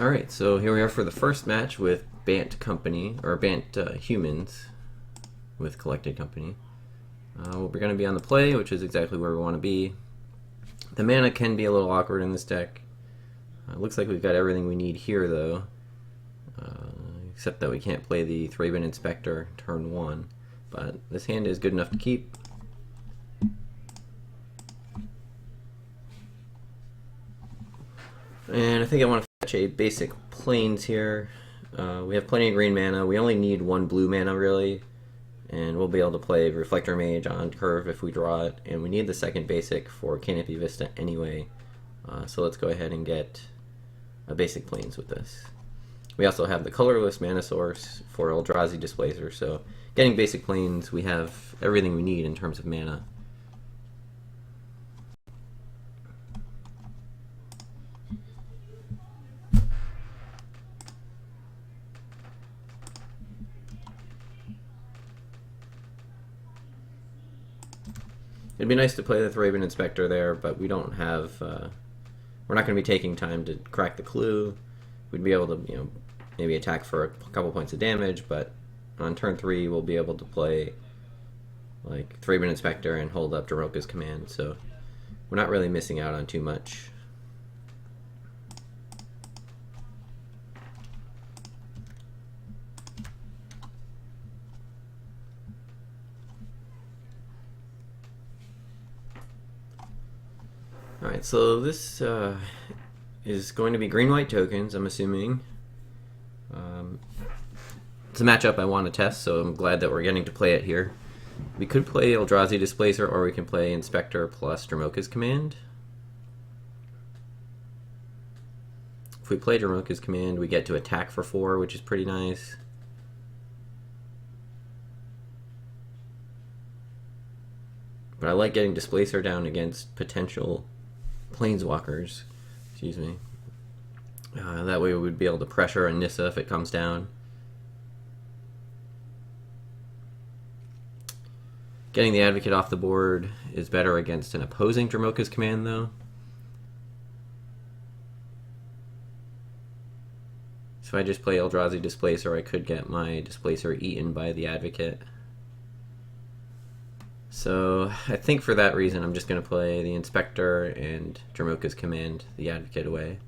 Alright, so here we are for the first match with Bant Company, or Bant Humans with Collected Company. We're going to be on the play, which is exactly where we want to be. The mana can be a little awkward in this deck. Looks like we've got everything we need here, though. Except that we can't play the Thraben Inspector turn 1. But this hand is good enough to keep. And I think I want to fetch a basic plains here. We have plenty of green mana. We only need one blue mana, really. And we'll be able to play Reflector Mage on curve if we draw it. And we need the second basic for Canopy Vista anyway. So let's go ahead and get a basic plains with this. We also have the colorless mana source for Eldrazi Displacer. So getting basic plains, we have everything we need in terms of mana. It'd be nice to play the Thraben Inspector there, but we don't have. We're not going to be taking time to crack the clue. We'd be able to, maybe attack for a couple points of damage, but on turn 3 we'll be able to play like Thraben Inspector and hold up Dromoka's Command. So we're not really missing out on too much. Alright, so this is going to be green-white tokens, I'm assuming. It's a matchup I want to test, so I'm glad that we're getting to play it here. We could play Eldrazi Displacer, or we can play Inspector plus Dromoka's Command. If we play Dromoka's Command, we get to attack for 4, which is pretty nice. But I like getting Displacer down against potential Planeswalkers. Excuse me. That way we would be able to pressure a Nissa if it comes down. Getting the Advocate off the board is better against an opposing Dromoka's Command, though. So if I just play Eldrazi Displacer, I could get my Displacer eaten by the Advocate. So I think for that reason I'm just going to play the Inspector and Dromoka's Command the Advocate away.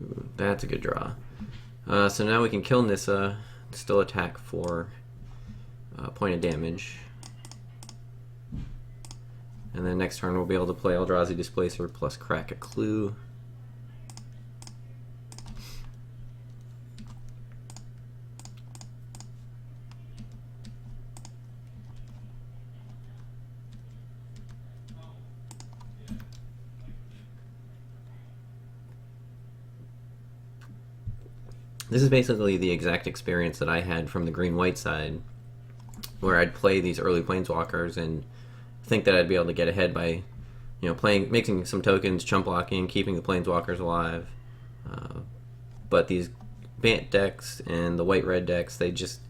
Ooh, that's a good draw. So now we can kill Nissa, still attack for a point of damage. And then next turn we'll be able to play Eldrazi Displacer plus crack a clue. This is basically the exact experience that I had from the green-white side, where I'd play these early Planeswalkers and think that I'd be able to get ahead by, making some tokens, chump blocking, keeping the Planeswalkers alive. But these Bant decks and the white-red decks, they just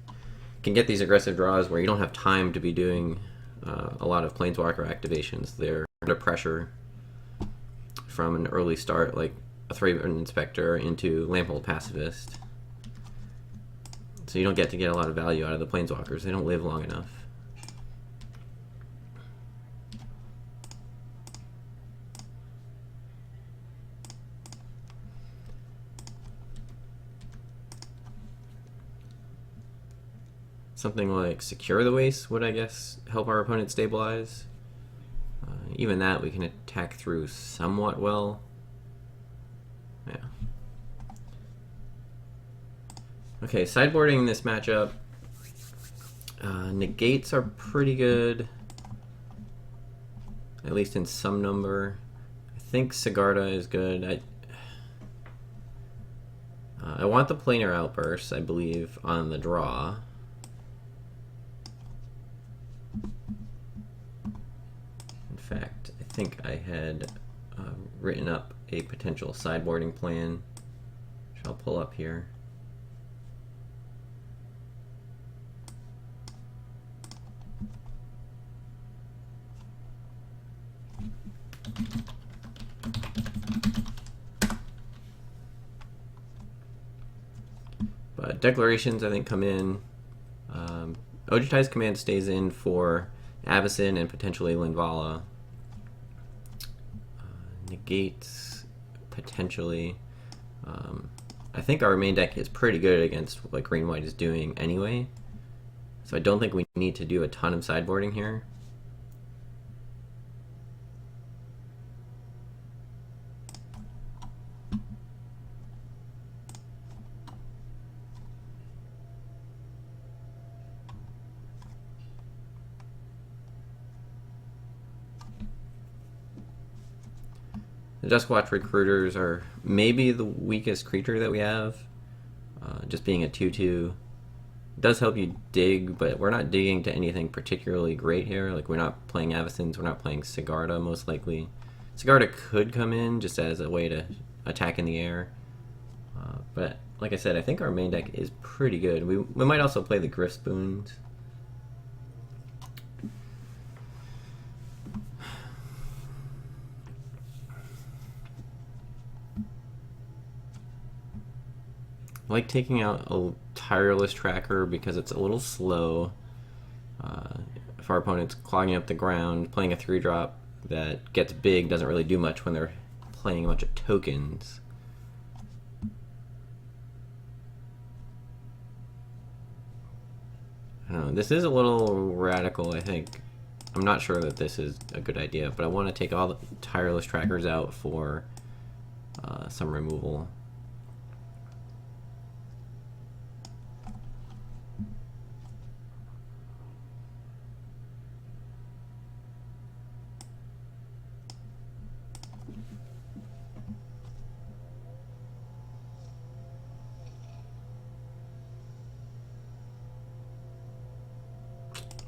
can get these aggressive draws where you don't have time to be doing a lot of Planeswalker activations. They're under pressure from an early start, like a Thraben Inspector into Lamphold Pacifist. So you don't get to get a lot of value out of the Planeswalkers. They don't live long enough. Something like Secure the Waste would, I guess, help our opponent stabilize. Even that we can attack through somewhat well. Yeah. Okay, sideboarding this matchup. Negates are pretty good, at least in some number. I think Sigarda is good. I I want the planar outbursts, I believe, on the draw. In fact, I think I had written up a potential sideboarding plan, which I'll pull up here. But declarations, I think, come in. Ojutai's command stays in for Avacyn and potentially Linvala. Negates, potentially. I think our main deck is pretty good against what green-white is doing anyway. So I don't think we need to do a ton of sideboarding here. The Duskwatch Recruiters are maybe the weakest creature that we have. Just being a 2/2 does help you dig, but we're not digging to anything particularly great here. Like, we're not playing Avacyns, we're not playing Sigarda most likely. Sigarda could come in just as a way to attack in the air. But like I said, I think our main deck is pretty good. We might also play the Griff Spoons. I like taking out a tireless tracker because it's a little slow. If our opponent's clogging up the ground, playing a 3-drop that gets big doesn't really do much when they're playing a bunch of tokens. I don't know, this is a little radical, I think. I'm not sure that this is a good idea, but I want to take all the tireless trackers out for some removal.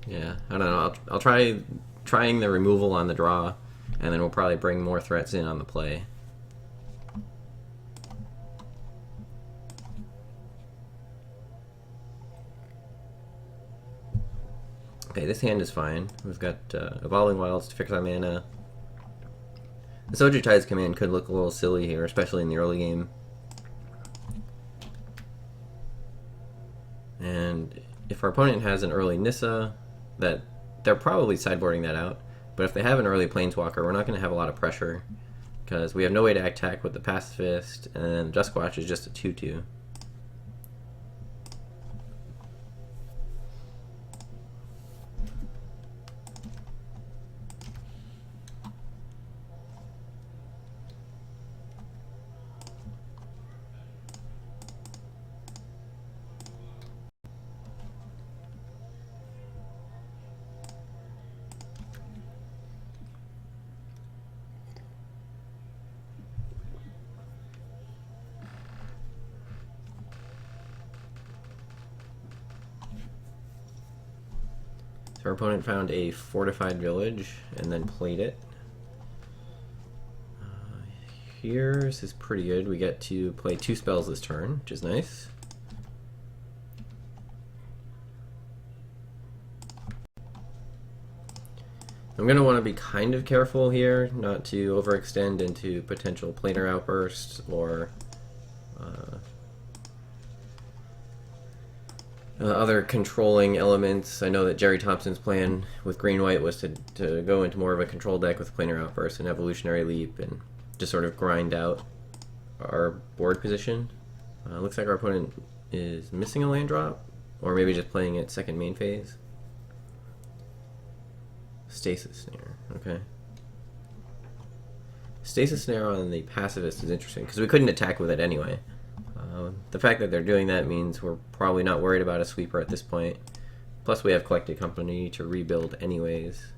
Yeah, I don't know. I'll trying the removal on the draw, and then we'll probably bring more threats in on the play. Okay, this hand is fine. We've got Evolving Wilds to fix our mana. The Ojutai's command could look a little silly here, especially in the early game. And if our opponent has an early Nissa, that they're probably sideboarding that out. But if they have an early Planeswalker, we're not going to have a lot of pressure because we have no way to attack with the Pacifist, and then Duskwatch is just a 2/2. Our opponent found a fortified village and then played it. Here's is pretty good. We get to play 2 spells this turn, which is nice. I'm going to want to be kind of careful here not to overextend into potential planar outbursts or other controlling elements. I know that Jerry Thompson's plan with green-white was to go into more of a control deck with planar outburst and evolutionary leap and just sort of grind out our board position. Looks like our opponent is missing a land drop, or maybe just playing it second main phase. Stasis Snare, okay. Stasis Snare on the Pacifist is interesting because we couldn't attack with it anyway. The fact that they're doing that means we're probably not worried about a sweeper at this point. Plus we have Collected Company to rebuild anyways.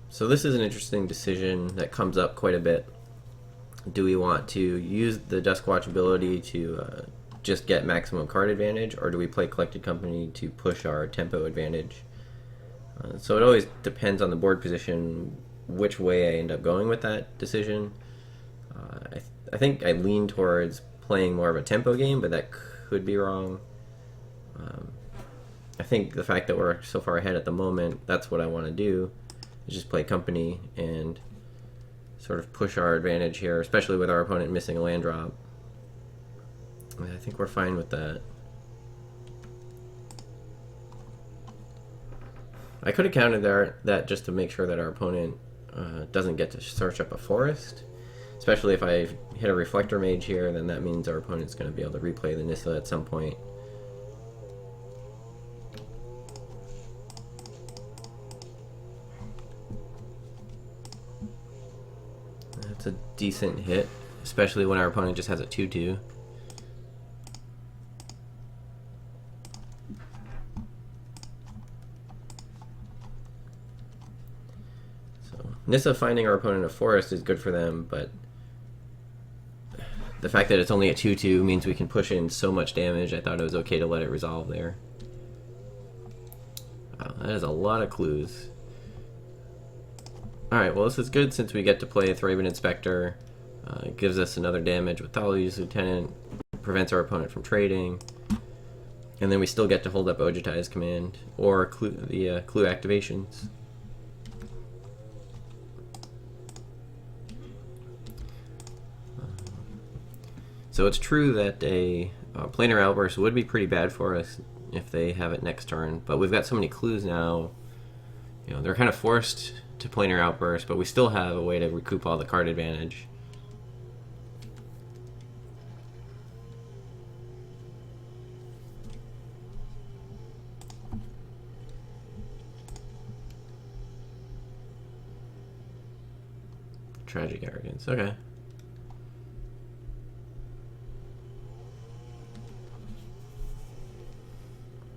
So this is an interesting decision that comes up quite a bit. Do we want to use the Duskwatch ability to just get maximum card advantage, or do we play Collected Company to push our tempo advantage? So it always depends on the board position which way I end up going with that decision. I think I lean towards playing more of a tempo game, but that could be wrong. I think the fact that we're so far ahead at the moment, that's what I want to do, is just play company and sort of push our advantage here, especially with our opponent missing a land drop. I think we're fine with that. I could have countered that just to make sure that our opponent doesn't get to search up a forest. Especially if I hit a Reflector Mage here, then that means our opponent's going to be able to replay the Nissa at some point. That's a decent hit, especially when our opponent just has a 2/2. So Nissa finding our opponent a forest is good for them, but the fact that it's only a 2/2 means we can push in so much damage. I thought it was okay to let it resolve there. Wow, that is a lot of clues. Alright, well this is good since we get to play a Thraben Inspector. It gives us another damage with Thalia's Lieutenant, prevents our opponent from trading, and then we still get to hold up Ojutai's command, or clue activations. So it's true that a planar outburst would be pretty bad for us if they have it next turn, but we've got so many clues now, you know, they're kind of forced to planar outburst, but we still have a way to recoup all the card advantage. Tragic Arrogance, okay.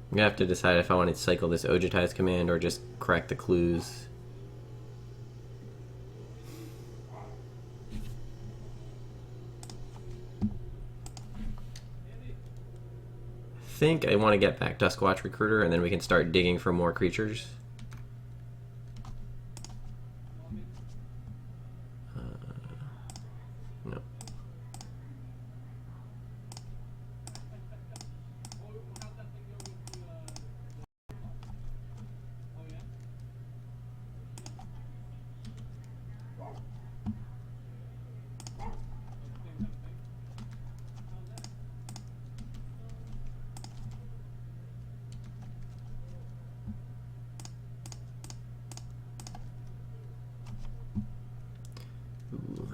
I'm gonna have to decide if I want to cycle this Ojutai's command or just crack the clues. I think I want to get back Duskwatch Recruiter and then we can start digging for more creatures. No.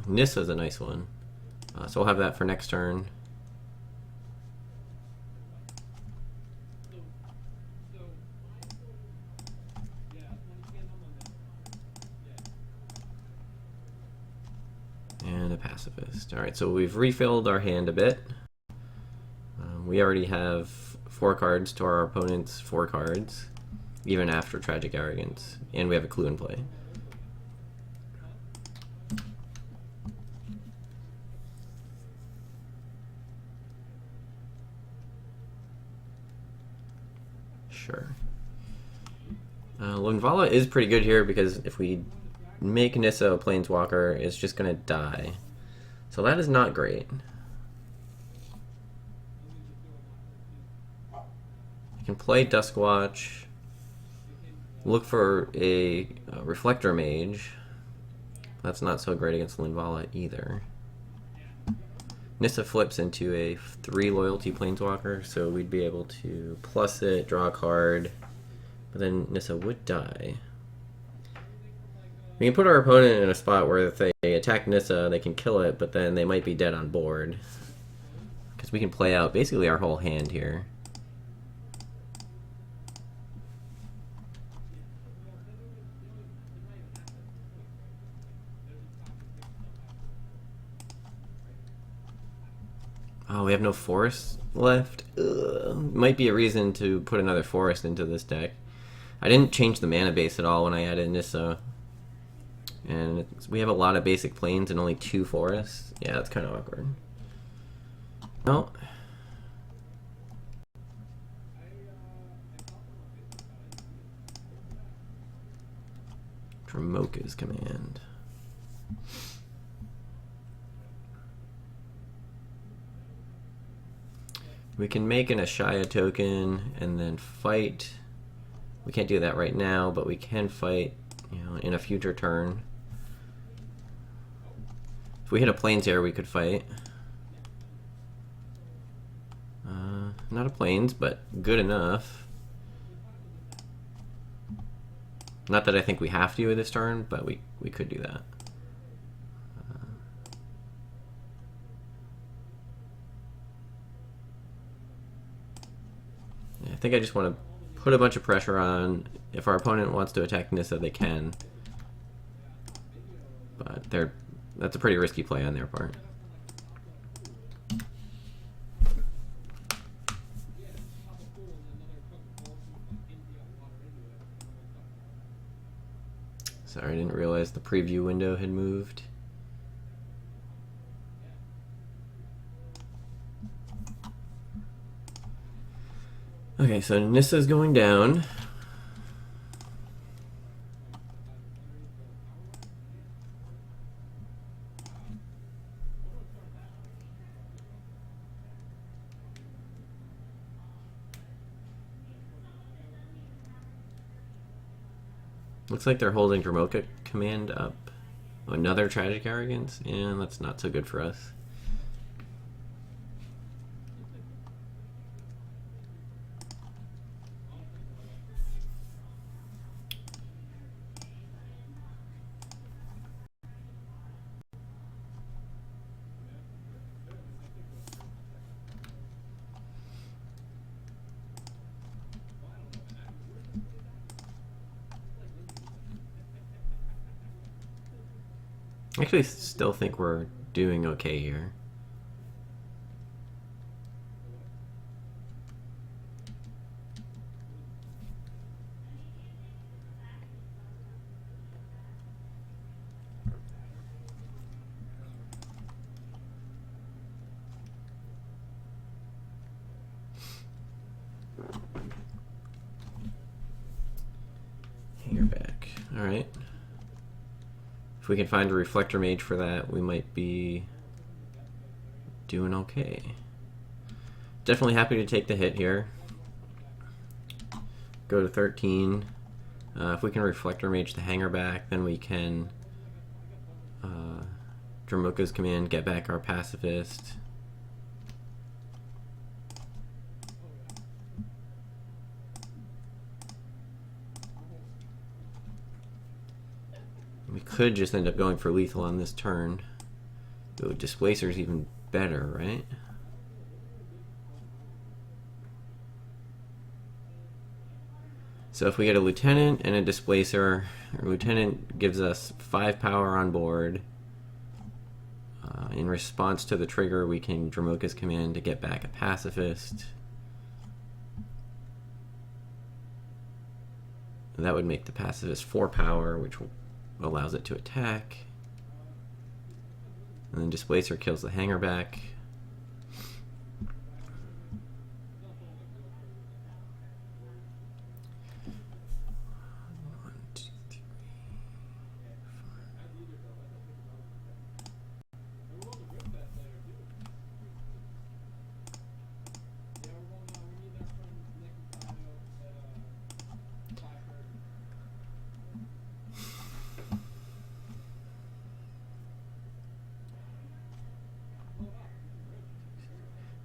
Nissa's a nice one. So we'll have that for next turn. And a Pacifist. Alright, so we've refilled our hand a bit. We already have 4 cards to our opponent's 4 cards, even after Tragic Arrogance. And we have a clue in play. Sure. Lunvala is pretty good here because if we make Nissa a Planeswalker, it's just going to die. So that is not great. You can play Duskwatch, look for a Reflector Mage. That's not so great against Lunvala either. Nissa flips into a 3 loyalty Planeswalker, so we'd be able to plus it, draw a card, but then Nissa would die. We can put our opponent in a spot where if they attack Nissa, they can kill it, but then they might be dead on board. Because we can play out basically our whole hand here. Oh, we have no forest left? Ugh. Might be a reason to put another forest into this deck. I didn't change the mana base at all when I added Nissa. And we have a lot of basic plains and only 2 forests. Yeah, that's kind of awkward. No. Dromoka's command. We can make an Ashaya token and then fight. We can't do that right now, but we can fight, you know, in a future turn. If we hit a plains here, we could fight. Not a plains, but good enough. Not that I think we have to this turn, but we could do that. Yeah, I think I just want to put a bunch of pressure on. If our opponent wants to attack Nissa, they can. But that's a pretty risky play on their part. Sorry, I didn't realize the preview window had moved. Okay, so Nissa's going down. Looks like they're holding Dromoka command up. Oh, another Tragic Arrogance? Yeah, that's not so good for us. I actually still think we're doing okay here. You're back. All right. If we can find a Reflector Mage for that, we might be doing okay. Definitely happy to take the hit here. Go to 13. If we can Reflector Mage the hanger back, then we can Dromoka's command, get back our pacifist. We could just end up going for lethal on this turn. Ooh, Displacer's even better, right? So if we get a Lieutenant and a Displacer, our Lieutenant gives us 5 power on board. In response to the trigger, we can Dromoka's command to get back a pacifist. That would make the pacifist 4 power, which allows it to attack. And then Displacer kills the hanger back.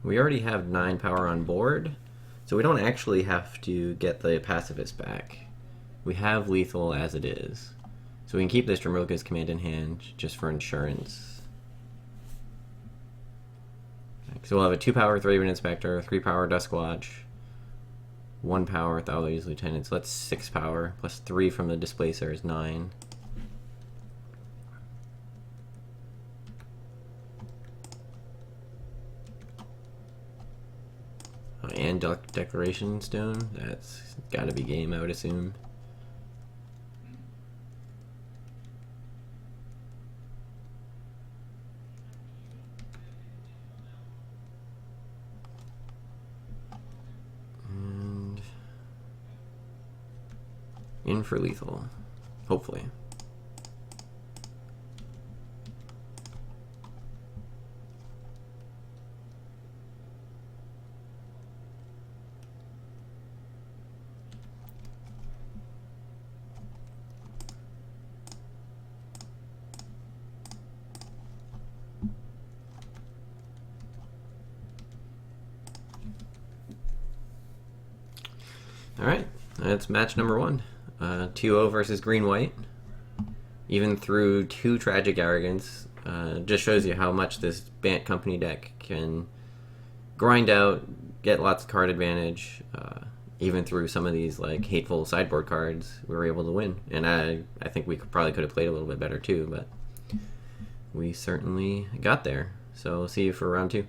We already have 9 power on board, so we don't actually have to get the pacifist back. We have lethal as it is. So we can keep this Dromoka's command in hand just for insurance. So we'll have a 2 power Thraben Inspector, 3 power Duskwatch, 1 power Thalia's Lieutenant. So that's 6 power, plus 3 from the Displacer is 9. And Declaration Stone, that's gotta be game, I would assume. In for lethal. Hopefully. Alright, that's match number 1. 2-0 versus green-white. Even through 2 Tragic Arrogance, just shows you how much this Bant Company deck can grind out, get lots of card advantage. Even through some of these like hateful sideboard cards, we were able to win. And I think we probably could have played a little bit better too, but we certainly got there. So see you for round 2.